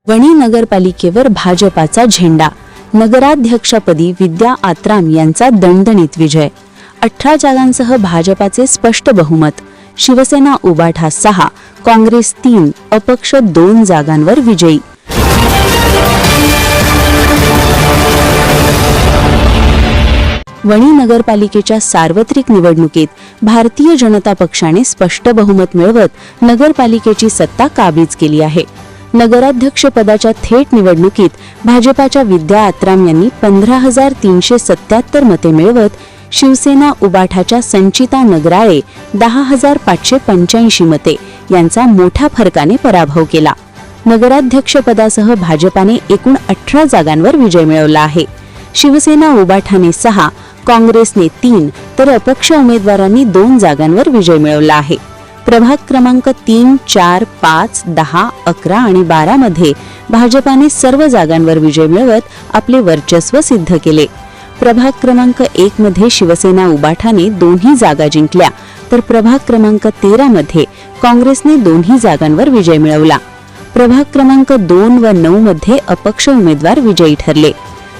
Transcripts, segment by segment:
वणी नगरपालिकेवर भाजपाचा झेंडा। नगराध्यक्षपदी विद्या आत्राम यांचा दणदणीत विजय। 18 जागांसह भाजपाचे स्पष्ट बहुमत। शिवसेना उबाठा 6, काँग्रेस 3, अपक्ष 2 जागांवर विजयी। वणी नगरपालिकेच्या सार्वत्रिक निवडणुकीत भारतीय जनता पक्षाने स्पष्ट बहुमत मिळवत नगरपालिकेची सत्ता काबीज केली आहे। नगराध्यक्ष पदाच्या थेट निवडणुकीत भाजपाच्या विद्या आत्राम यांनी 15,377 मते मिळवत शिवसेना उबाठाच्या संचिता नगराळे 10,585 मते यांचा मोठ्या फरकाने पराभव केला। नगराध्यक्ष पदासह भाजपाने एकूण 18 जागांवर विजय मिळवला आहे। शिवसेना उबाठाने 6, काँग्रेसने 3 तर अपक्ष उमेदवारांनी 2 जागांवर विजय मिळवला आहे। प्रभाग क्रमांक 3, 4, 5, 10, 11 आणि 12 मध्ये भाजपाने सर्व जागांवर विजय मिळवत आपले वर्चस्व सिद्ध केले। प्रभाग क्रमांक 1 मध्ये शिवसेना उबाठाने 2 जागा जिंकल्या तर प्रभाग क्रमांक 13 मध्ये काँग्रेसने 2 जागांवर विजय मिळवला। प्रभाग क्रमांक 2 व 9 मध्ये अपक्ष उमेदवार विजयी ठरले।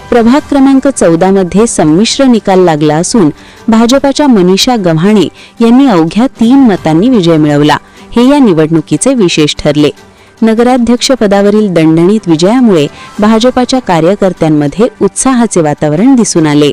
प्रभाग क्रमांक 14 मध्ये संमिश्र निकाल लागला असून भाजपाच्या मनीषा गव्हाणे यांनी अवघ्या 3 मतांनी विजय मिळवला। हे या निवडणुकीचे विशेष ठरले। नगराध्यक्ष पदावरील दणदणीत विजयामुळे भाजपाच्या कार्यकर्त्यांमध्ये उत्साहाचे वातावरण दिसून आले।